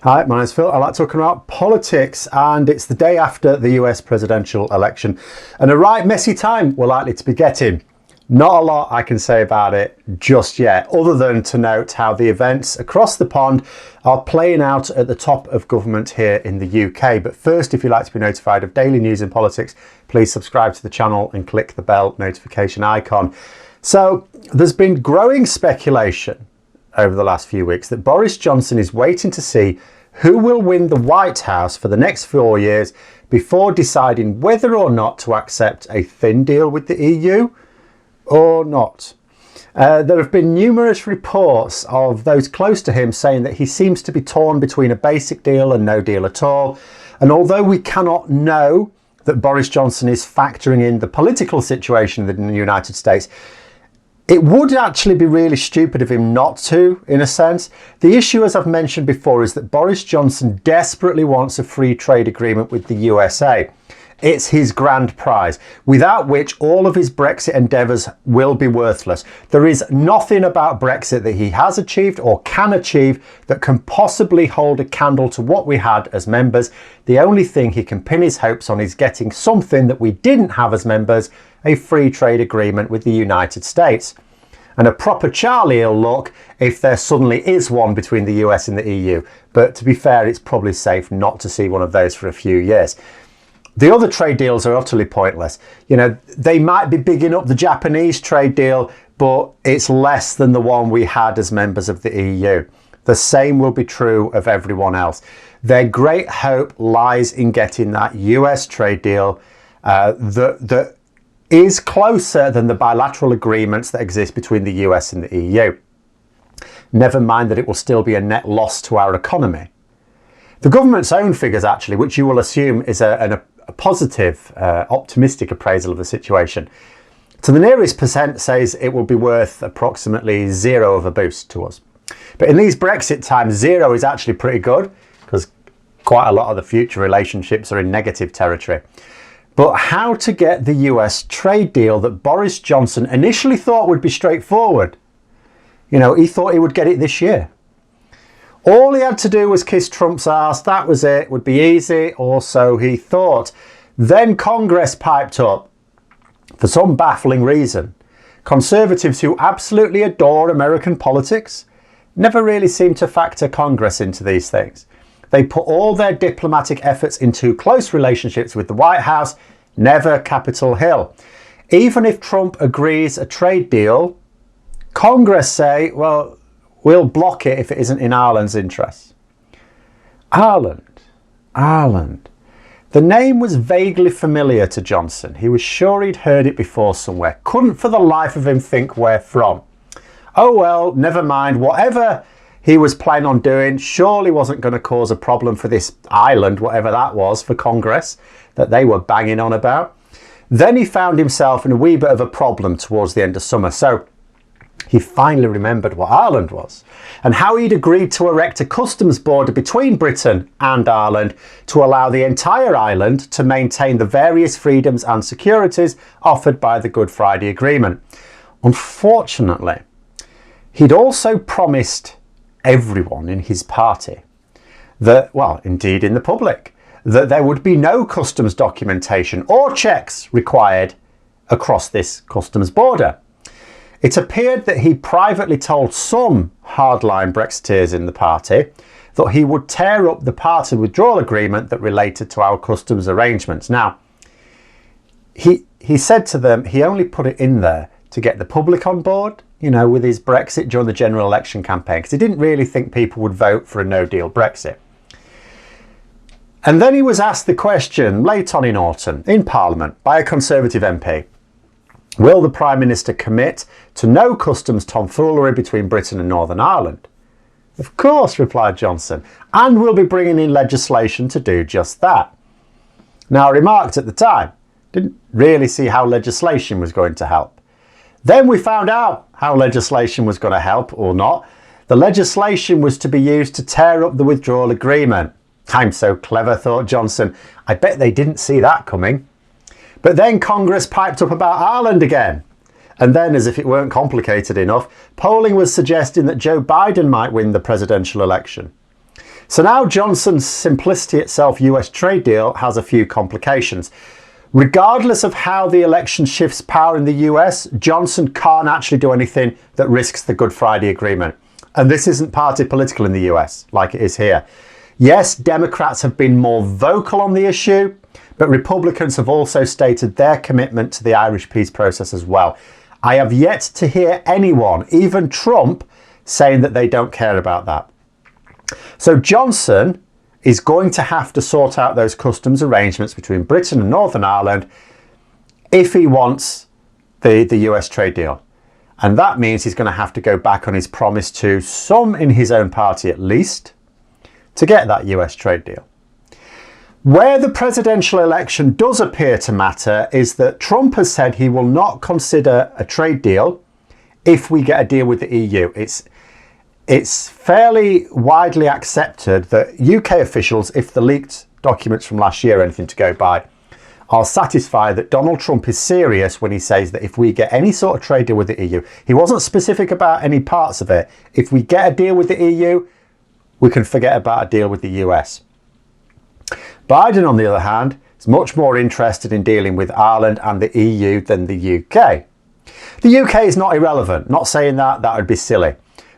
Hi, my name's Phil. I like talking about politics, and it's the day after the US presidential election, and a right messy time we're likely to be getting. Not a lot I can say about it just yet, other than to note how the events across the pond are playing out at the top of government here in the UK. But first, if you'd like to be notified of daily news in politics, please subscribe to the channel and click the bell notification icon. So there's been growing speculation over the last few weeks that Boris Johnson is waiting to see who will win the White House for the next 4 years before deciding whether or not to accept a thin deal with the EU or not. There have been numerous reports of those close to him saying that he seems to be torn between a basic deal and no deal at all. And although we cannot know that Boris Johnson is factoring in the political situation in the United States, it would actually be really stupid of him not to, in a sense. The issue, as I've mentioned before, is that Boris Johnson desperately wants a free trade agreement with the USA. It's his grand prize, without which all of his Brexit endeavours will be worthless. There is nothing about Brexit that he has achieved or can achieve that can possibly hold a candle to what we had as members. The only thing he can pin his hopes on is getting something that we didn't have as members, a free trade agreement with the United States. And a proper Charlie he'll look if there suddenly is one between the US and the EU. But to be fair, it's probably safe not to see one of those for a few years. The other trade deals are utterly pointless. You know, they might be bigging up the Japanese trade deal, but it's less than the one we had as members of the EU. The same will be true of everyone else. Their great hope lies in getting that US trade deal that is closer than the bilateral agreements that exist between the US and the EU. Never mind that it will still be a net loss to our economy. The government's own figures, actually, which you will assume is a positive, optimistic appraisal of the situation, to the nearest percent says it will be worth approximately zero of a boost to us. But in these Brexit times, zero is actually pretty good because quite a lot of the future relationships are in negative territory. But how to get the US trade deal that Boris Johnson initially thought would be straightforward? You know, he thought he would get it this year. All he had to do was kiss Trump's arse. That was it. Would be easy, or so he thought. Then Congress piped up for some baffling reason. Conservatives who absolutely adore American politics never really seem to factor Congress into these things. They put all their diplomatic efforts into close relationships with the White House, never Capitol Hill. Even if Trump agrees a trade deal, Congress say, well, we'll block it if it isn't in Ireland's interests. Ireland. The name was vaguely familiar to Johnson. He was sure he'd heard it before somewhere. Couldn't for the life of him think where from. Oh well, never mind. Whatever he was planning on doing surely wasn't going to cause a problem for this island, whatever that was, for Congress, that they were banging on about. Then he found himself in a wee bit of a problem towards the end of summer. So he finally remembered what Ireland was and how he'd agreed to erect a customs border between Britain and Ireland to allow the entire island to maintain the various freedoms and securities offered by the Good Friday Agreement. Unfortunately, he'd also promised everyone in his party that, well, indeed in the public, that there would be no customs documentation or checks required across this customs border. It appeared that he privately told some hardline Brexiteers in the party that he would tear up the party withdrawal agreement that related to our customs arrangements. Now, he said to them he only put it in there to get the public on board, you know, with his Brexit during the general election campaign, because he didn't really think people would vote for a no-deal Brexit. And then he was asked the question late on in autumn in Parliament by a Conservative MP. Will the Prime Minister commit to no customs tomfoolery between Britain and Northern Ireland? Of course, replied Johnson, and we'll be bringing in legislation to do just that. Now, I remarked at the time, didn't really see how legislation was going to help. Then we found out how legislation was going to help or not. The legislation was to be used to tear up the withdrawal agreement. I'm so clever, thought Johnson. I bet they didn't see that coming. But then Congress piped up about Ireland again. And then, as if it weren't complicated enough, polling was suggesting that Joe Biden might win the presidential election. So now Johnson's simplicity itself US trade deal has a few complications. Regardless of how the election shifts power in the US, Johnson can't actually do anything that risks the Good Friday Agreement. And this isn't party political in the US like it is here. Yes, Democrats have been more vocal on the issue, but Republicans have also stated their commitment to the Irish peace process as well. I have yet to hear anyone, even Trump, saying that they don't care about that. So Johnson is going to have to sort out those customs arrangements between Britain and Northern Ireland if he wants the US trade deal. And that means he's going to have to go back on his promise to some in his own party at least to get that US trade deal. Where the presidential election does appear to matter is that Trump has said he will not consider a trade deal if we get a deal with the EU. It's fairly widely accepted that UK officials, if the leaked documents from last year are anything to go by, are satisfied that Donald Trump is serious when he says that if we get any sort of trade deal with the EU, he wasn't specific about any parts of it. If we get a deal with the EU, we can forget about a deal with the US. Biden, on the other hand, is much more interested in dealing with Ireland and the EU than the UK. The UK is not irrelevant, not saying that would be silly.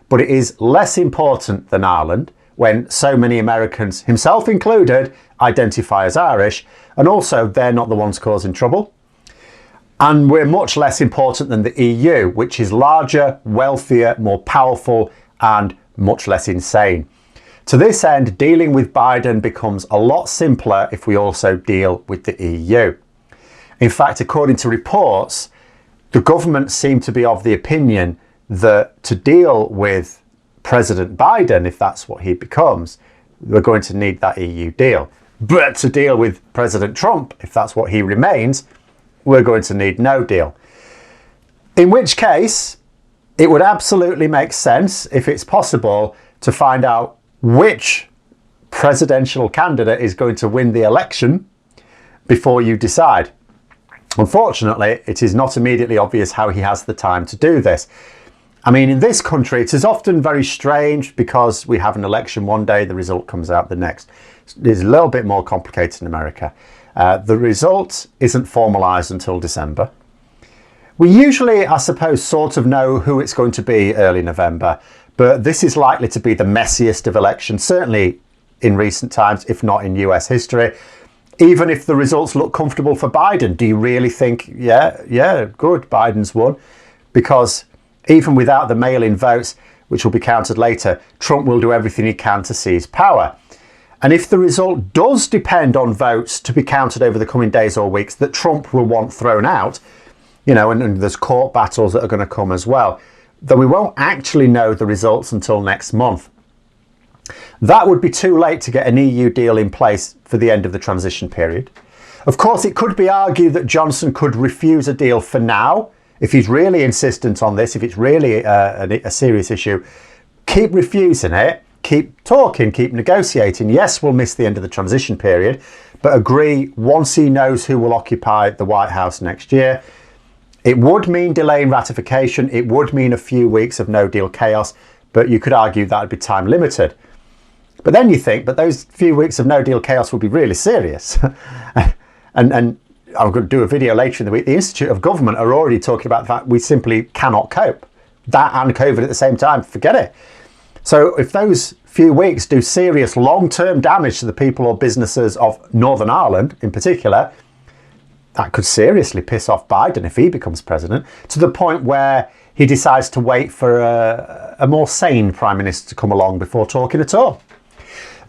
But it is less important than Ireland when so many Americans, himself included, identify as Irish, and also they're not the ones causing trouble. And we're much less important than the EU, which is larger, wealthier, more powerful, and much less insane. To this end, dealing with Biden becomes a lot simpler if we also deal with the EU. In fact, according to reports, the government seemed to be of the opinion that to deal with President Biden, if that's what he becomes, we're going to need that EU deal. But to deal with President Trump, if that's what he remains, we're going to need no deal. In which case, it would absolutely make sense, if it's possible, to find out which presidential candidate is going to win the election before you decide. Unfortunately, it is not immediately obvious how he has the time to do this. I mean, in this country, it is often very strange because we have an election one day, the result comes out the next. It's a little bit more complicated in America. The result isn't formalised until December. We usually, I suppose, sort of know who it's going to be early November, but this is likely to be the messiest of elections, certainly in recent times, if not in US history. Even if the results look comfortable for Biden, do you really think, yeah, good, Biden's won? Because even without the mail-in votes, which will be counted later, Trump will do everything he can to seize power. And if the result does depend on votes to be counted over the coming days or weeks that Trump will want thrown out, you know, and there's court battles that are going to come as well, though we won't actually know the results until next month. That would be too late to get an EU deal in place for the end of the transition period. Of course, it could be argued that Johnson could refuse a deal for now. If he's really insistent on this, if it's really a serious issue, keep refusing it, keep talking, keep negotiating. Yes, we'll miss the end of the transition period, but agree once he knows who will occupy the White House next year. It would mean delaying ratification. It would mean a few weeks of no deal chaos, but you could argue that would be time limited. But then you think, but those few weeks of no deal chaos will be really serious. and I'm going to do a video later in the week. The Institute of Government are already talking about the fact we simply cannot cope. That and COVID at the same time, forget it. So if those few weeks do serious long-term damage to the people or businesses of Northern Ireland in particular, that could seriously piss off Biden if he becomes president, to the point where he decides to wait for a more sane prime minister to come along before talking at all.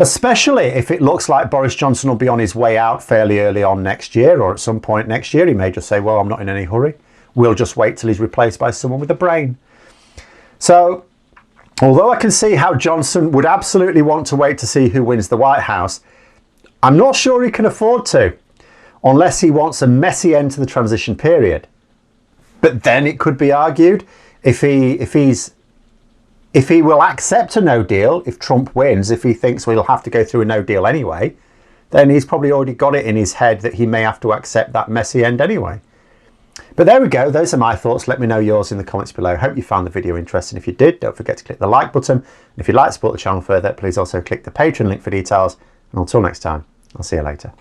Especially if it looks like Boris Johnson will be on his way out fairly early on next year, or at some point next year. He may just say, well, I'm not in any hurry. We'll just wait till he's replaced by someone with a brain. So, although I can see how Johnson would absolutely want to wait to see who wins the White House, I'm not sure he can afford to, unless he wants a messy end to the transition period. But then it could be argued, if he will accept a no deal, if Trump wins, if he thinks we'll have to go through a no deal anyway, then he's probably already got it in his head that he may have to accept that messy end anyway. But there we go, those are my thoughts. Let me know yours in the comments below. Hope you found the video interesting. If you did, don't forget to click the like button. And if you'd like to support the channel further, please also click the Patreon link for details. And until next time, I'll see you later.